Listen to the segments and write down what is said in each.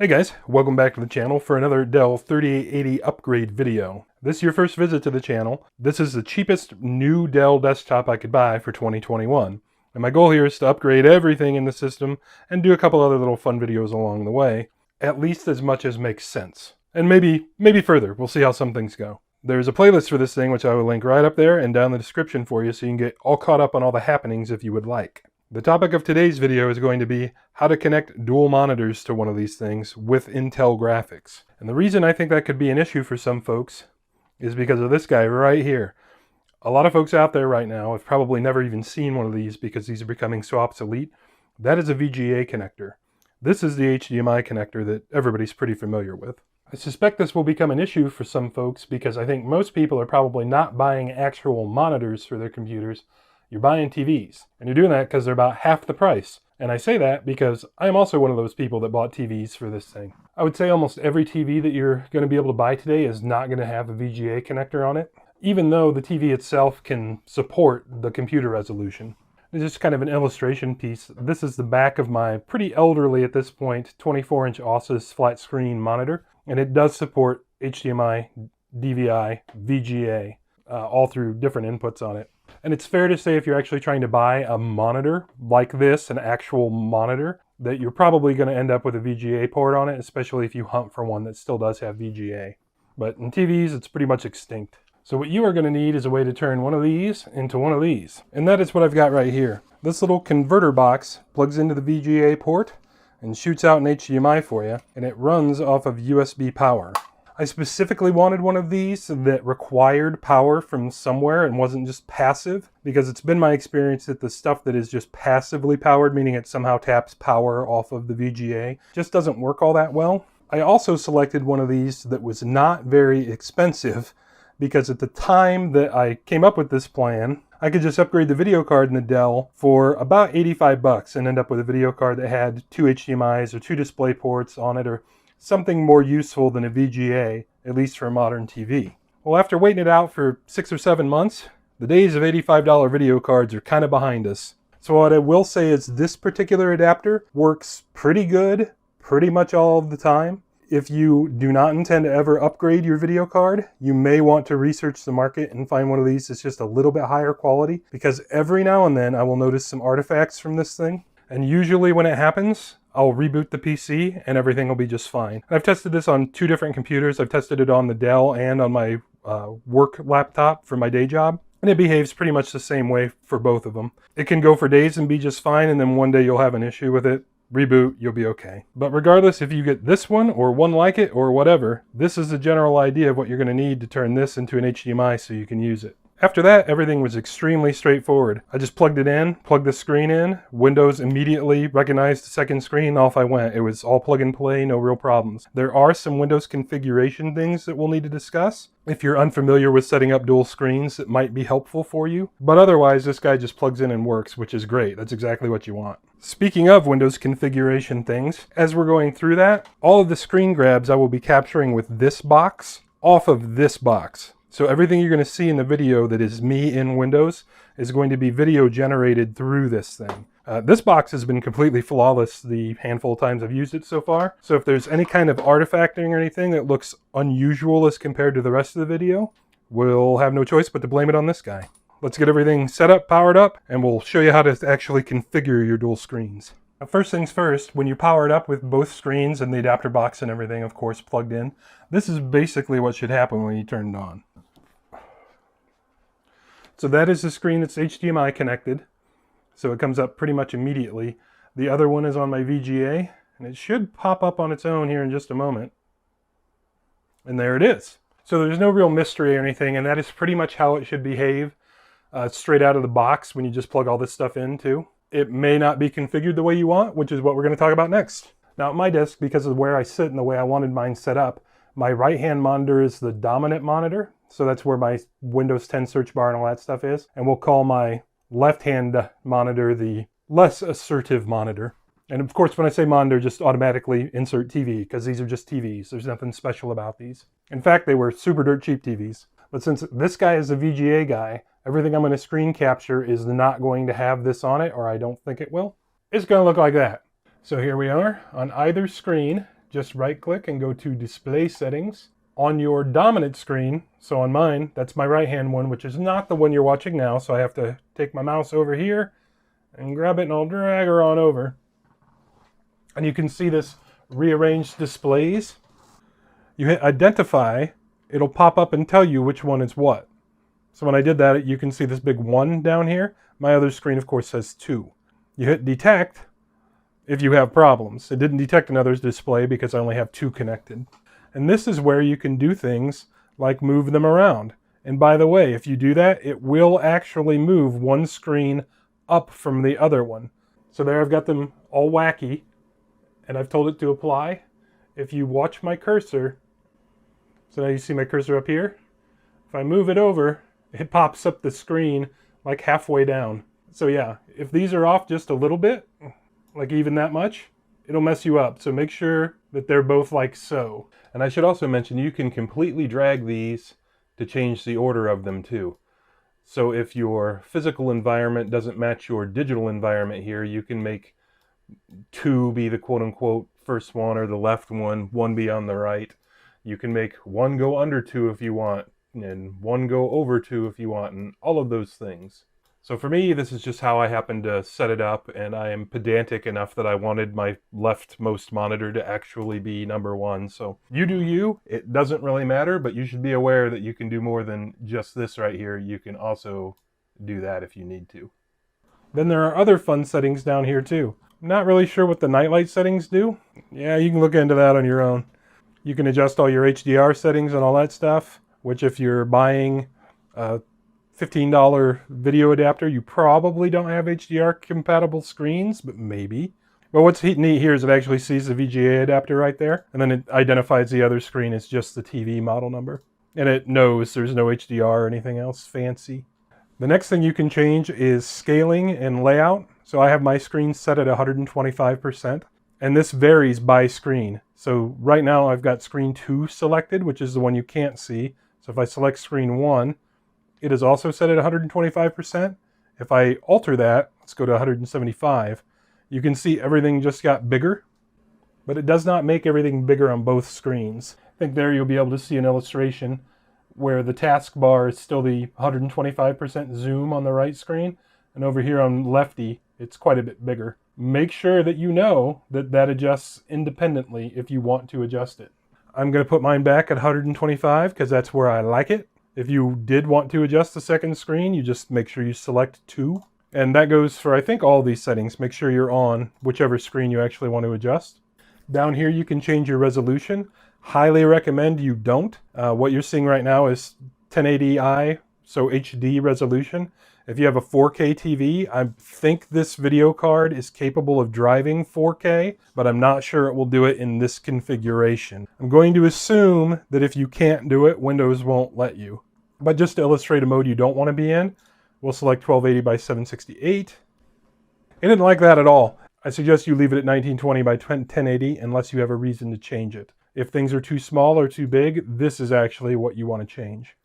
Hey guys, welcome back to the channel for another Dell 3880 upgrade video. If this is your first visit to the channel, this is the cheapest new Dell desktop I could buy for 2021. And my goal here is to upgrade everything in the system and do a couple other little fun videos along the way, at least as much as makes sense. And maybe further, we'll see how some things go. There's a playlist for this thing which I will link right up there and down in the description for you so you can get all caught up on all the happenings if you would like. The topic of today's video is going to be how to connect dual monitors to one of these things with Intel graphics. And the reason I think that could be an issue for some folks is because of this guy right here. A lot of folks out there right now have probably never even seen one of these because these are becoming so obsolete. That is a VGA connector. This is the HDMI connector that everybody's pretty familiar with. I suspect this will become an issue for some folks because I think most people are probably not buying actual monitors for their computers. You're buying TVs, and you're doing that because they're about half the price. And I say that because I'm also one of those people that bought TVs for this thing. I would say almost every TV that you're going to be able to buy today is not going to have a VGA connector on it, even though the TV itself can support the computer resolution. It's just kind of an illustration piece. This is the back of my pretty elderly at this point 24-inch Asus flat screen monitor, and it does support HDMI, DVI, VGA, all through different inputs on it. And it's fair to say if you're actually trying to buy a monitor like this, an actual monitor, that you're probably going to end up with a VGA port on it, especially if you hunt for one that still does have VGA. But in TVs, it's pretty much extinct. So what you are going to need is a way to turn one of these into one of these. And that is what I've got right here. This little converter box plugs into the VGA port and shoots out an HDMI for you, and it runs off of USB power. I specifically wanted one of these that required power from somewhere and wasn't just passive, because it's been my experience that the stuff that is just passively powered, meaning it somehow taps power off of the VGA, just doesn't work all that well. I also selected one of these that was not very expensive, because at the time that I came up with this plan, I could just upgrade the video card in the Dell for about 85 bucks and end up with a video card that had 2 HDMIs or 2 display ports on it, or something more useful than a VGA, at least for a modern TV. Well, after waiting it out for 6 or 7 months, the days of $85 video cards are kind of behind us. So what I will say is this particular adapter works pretty good, pretty much all of the time. If you do not intend to ever upgrade your video card, you may want to research the market and find one of these that's just a little bit higher quality, because every now and then I will notice some artifacts from this thing. And usually when it happens, I'll reboot the PC and everything will be just fine. I've tested this on 2 different computers. I've tested it on the Dell and on my work laptop for my day job. And it behaves pretty much the same way for both of them. It can go for days and be just fine, and then one day you'll have an issue with it. Reboot, you'll be okay. But regardless if you get this one or one like it or whatever, this is the general idea of what you're going to need to turn this into an HDMI so you can use it. After that, everything was extremely straightforward. I just plugged it in, plugged the screen in, Windows immediately recognized the second screen, off I went. It was all plug and play, no real problems. There are some Windows configuration things that we'll need to discuss. If you're unfamiliar with setting up dual screens, it might be helpful for you. But otherwise, this guy just plugs in and works, which is great. That's exactly what you want. Speaking of Windows configuration things, as we're going through that, all of the screen grabs I will be capturing with this box off of this box. So everything you're going to see in the video that is me in Windows is going to be video generated through this thing. This box has been completely flawless the handful of times I've used it so far. So if there's any kind of artifacting or anything that looks unusual as compared to the rest of the video, we'll have no choice but to blame it on this guy. Let's get everything set up, powered up, and we'll show you how to actually configure your dual screens. Now, first things first, when you power it up with both screens and the adapter box and everything, of course, plugged in, this is basically what should happen when you turn it on. So that is the screen that's HDMI connected. So it comes up pretty much immediately. The other one is on my VGA, and it should pop up on its own here in just a moment. And there it is. So there's no real mystery or anything, and that is pretty much how it should behave straight out of the box when you just plug all this stuff in too. It may not be configured the way you want, which is what we're going to talk about next. Now at my desk, because of where I sit and the way I wanted mine set up, my right-hand monitor is the dominant monitor. So that's where my Windows 10 search bar and all that stuff is. And we'll call my left-hand monitor the less assertive monitor. And of course, when I say monitor, just automatically insert TV, because these are just TVs. There's nothing special about these. In fact, they were super dirt cheap TVs. But since this guy is a VGA guy, everything I'm going to screen capture is not going to have this on it, or I don't think it will. It's going to look like that. So here we are on either screen. just right click and go to display settings. On your dominant screen, so on mine, that's my right hand one, which is not the one you're watching now, so I have to take my mouse over here and grab it and I'll drag her on over. And you can see this rearranged displays. You hit identify, it'll pop up and tell you which one is what. So when I did that, you can see this big 1 down here. My other screen, of course, says 2. You hit detect if you have problems. It didn't detect another's display because I only have 2 connected. And this is where you can do things like move them around. And by the way, if you do that, it will actually move one screen up from the other one. So there I've got them all wacky, and I've told it to apply. If you watch my cursor, so now you see my cursor up here. If I move it over, it pops up the screen like halfway down. So yeah, if these are off just a little bit, like even that much, it'll mess you up. So make sure that they're both like so. And I should also mention you can completely drag these to change the order of them too. So if your physical environment doesn't match your digital environment here, you can make 2 be the quote-unquote first one, or the left one be on the right. You can make 1 go under 2 if you want, and 1 go over 2 if you want, and all of those things. So for me, this is just how I happen to set it up, and I am pedantic enough that I wanted my leftmost monitor to actually be number 1. So you do you, it doesn't really matter, but you should be aware that you can do more than just this right here. You can also do that if you need to. Then there are other fun settings down here too. I'm not really sure what the nightlight settings do. Yeah, you can look into that on your own. You can adjust all your HDR settings and all that stuff, which if you're buying a $15 video adapter, you probably don't have HDR compatible screens, but maybe. But what's neat here is it actually sees the VGA adapter right there, and then it identifies the other screen as just the TV model number. And it knows there's no HDR or anything else fancy. The next thing you can change is scaling and layout. So I have my screen set at 125%, and this varies by screen. So right now I've got screen 2 selected, which is the one you can't see. So if I select screen 1, it is also set at 125%. If I alter that, let's go to 175, you can see everything just got bigger, but it does not make everything bigger on both screens. I think there you'll be able to see an illustration where the taskbar is still the 125% zoom on the right screen, and over here on lefty, it's quite a bit bigger. Make sure that you know that that adjusts independently if you want to adjust it. I'm going to put mine back at 125 because that's where I like it. If you did want to adjust the second screen, you just make sure you select 2. And that goes for, I think, all these settings. Make sure you're on whichever screen you actually want to adjust. Down here, you can change your resolution. Highly recommend you don't. What you're seeing right now is 1080i, so HD resolution. If you have a 4K TV, I think this video card is capable of driving 4K, but I'm not sure it will do it in this configuration. I'm going to assume that if you can't do it, Windows won't let you. But just to illustrate a mode you don't want to be in, we'll select 1280 by 768. I didn't like that at all. I suggest you leave it at 1920 by 1080 unless you have a reason to change it. If things are too small or too big, this is actually what you want to change.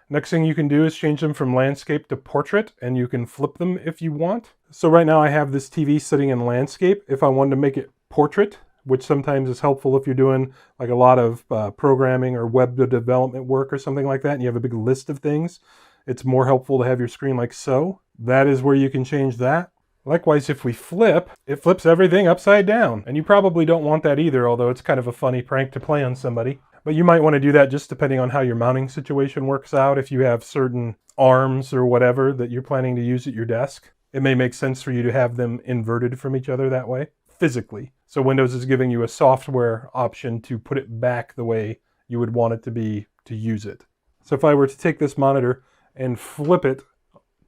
Next thing you can do is change them from landscape to portrait, and you can flip them if you want. So right now I have this TV sitting in landscape. If I wanted to make it portrait, which sometimes is helpful if you're doing like a lot of programming or web development work or something like that, and you have a big list of things, it's more helpful to have your screen like so. That is where you can change that. Likewise, if we flip, it flips everything upside down. And you probably don't want that either, although it's kind of a funny prank to play on somebody. But you might want to do that just depending on how your mounting situation works out. If you have certain arms or whatever that you're planning to use at your desk, it may make sense for you to have them inverted from each other that way, physically. So Windows is giving you a software option to put it back the way you would want it to be to use it. So if I were to take this monitor and flip it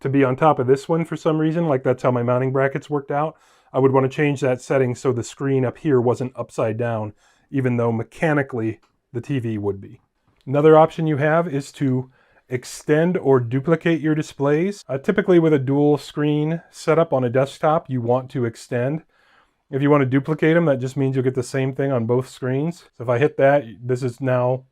to be on top of this one for some reason, like that's how my mounting brackets worked out, I would want to change that setting so the screen up here wasn't upside down, even though mechanically the TV would be. Another option you have is to extend or duplicate your displays. Typically with a dual screen setup on a desktop, you want to extend. If you want to duplicate them, that just means you'll get the same thing on both screens. So if I hit that, this is now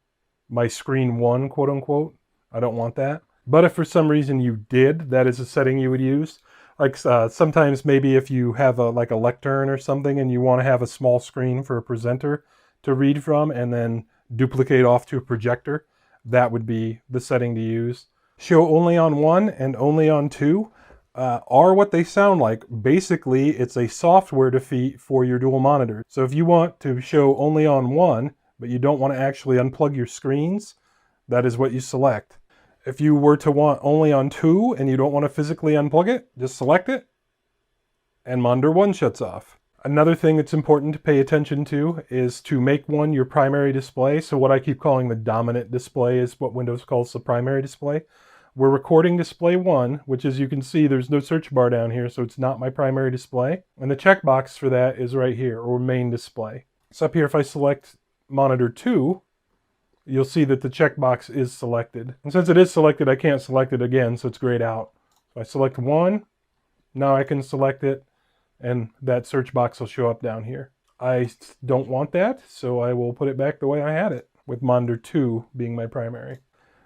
my screen 1, quote unquote. I don't want that. But if for some reason you did, that is a setting you would use. Like sometimes maybe if you have like a lectern or something and you want to have a small screen for a presenter to read from and then duplicate off to a projector, that would be the setting to use. Show only on 1 and only on 2 are what they sound like. Basically, it's a software defeat for your dual monitors. So if you want to show only on 1, but you don't want to actually unplug your screens, that is what you select. If you were to want only on 2 and you don't want to physically unplug it, just select it and monitor 1 shuts off. Another thing that's important to pay attention to is to make 1 your primary display. So what I keep calling the dominant display is what Windows calls the primary display. We're recording display 1, which, as you can see, there's no search bar down here, so it's not my primary display. And the checkbox for that is right here, or main display. So up here, if I select monitor 2, you'll see that the checkbox is selected. And since it is selected, I can't select it again, so it's grayed out. So I select 1, now I can select it, and that search box will show up down here. I don't want that, so I will put it back the way I had it, with monitor 2 being my primary.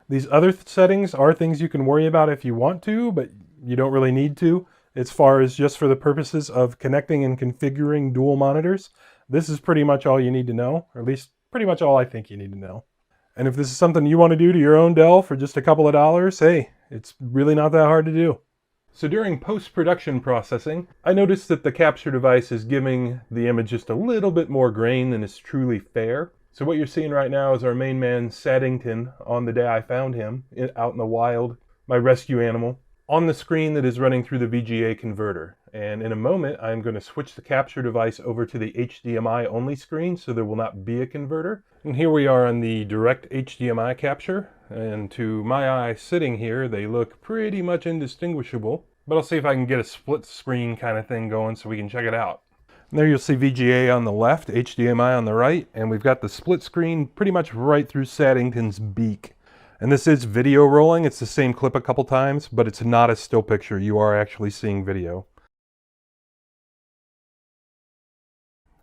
These other settings are things you can worry about if you want to, but you don't really need to. As far as just for the purposes of connecting and configuring dual monitors, this is pretty much all you need to know, or at least pretty much all I think you need to know. And if this is something you want to do to your own Dell for just a couple of dollars, hey, it's really not that hard to do. So during post-production processing, I noticed that the capture device is giving the image just a little bit more grain than is truly fair. So what you're seeing right now is our main man, Saddington, on the day I found him, out in the wild, my rescue animal, on the screen that is running through the VGA converter. And in a moment, I'm going to switch the capture device over to the HDMI only screen, so there will not be a converter. And here we are on the direct HDMI capture. And to my eye sitting here, they look pretty much indistinguishable. But I'll see if I can get a split screen kind of thing going so we can check it out. And there you'll see VGA on the left, HDMI on the right, and we've got the split screen pretty much right through Saddington's beak. And this is video rolling. It's the same clip a couple times, but it's not a still picture. You are actually seeing video.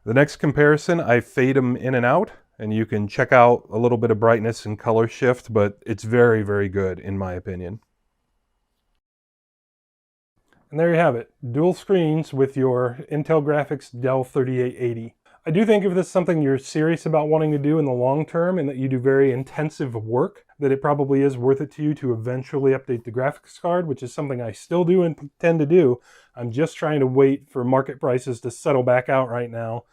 The next comparison, I fade them in and out, and you can check out a little bit of brightness and color shift, but it's very, very good in my opinion. And there you have it, dual screens with your Intel Graphics Dell 3880. I do think if this is something you're serious about wanting to do in the long term and that you do very intensive work, that it probably is worth it to you to eventually update the graphics card, which is something I still do and intend to do. I'm just trying to wait for market prices to settle back out right now.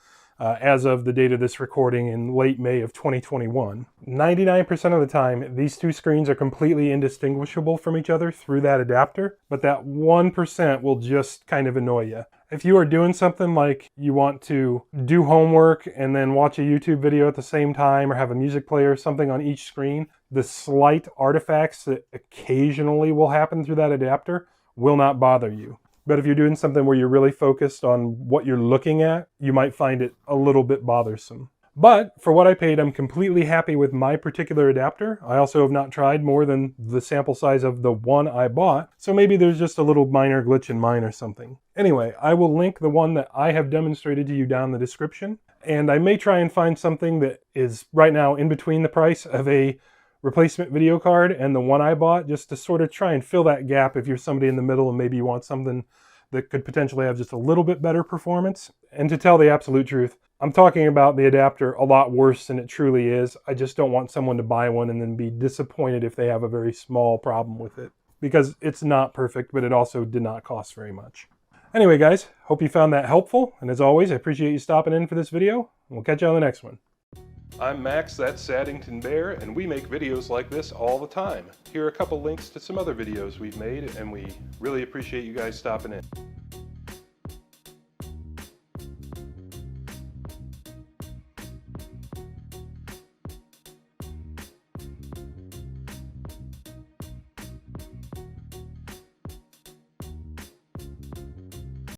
As of the date of this recording in late May of 2021. 99% of the time, these two screens are completely indistinguishable from each other through that adapter, but that 1% will just kind of annoy you. If you are doing something like you want to do homework and then watch a YouTube video at the same time or have a music player or something on each screen, the slight artifacts that occasionally will happen through that adapter will not bother you. But if you're doing something where you're really focused on what you're looking at, you might find it a little bit bothersome. But for what I paid, I'm completely happy with my particular adapter. I also have not tried more than the sample size of the one I bought, so maybe there's just a little minor glitch in mine or something. Anyway, I will link the one that I have demonstrated to you down in the description, and I may try and find something that is right now in between the price of a replacement video card and the one I bought, just to sort of try and fill that gap if you're somebody in the middle and maybe you want something that could potentially have just a little bit better performance. And to tell the absolute truth, I'm talking about the adapter a lot worse than it truly is. I just don't want someone to buy one and then be disappointed if they have a very small problem with it, because it's not perfect, but it also did not cost very much. Anyway, guys, hope you found that helpful. And as always, I appreciate you stopping in for this video. We'll catch you on the next one. I'm Max, that's Saddington Bear, and we make videos like this all the time. Here are a couple links to some other videos we've made, and we really appreciate you guys stopping in.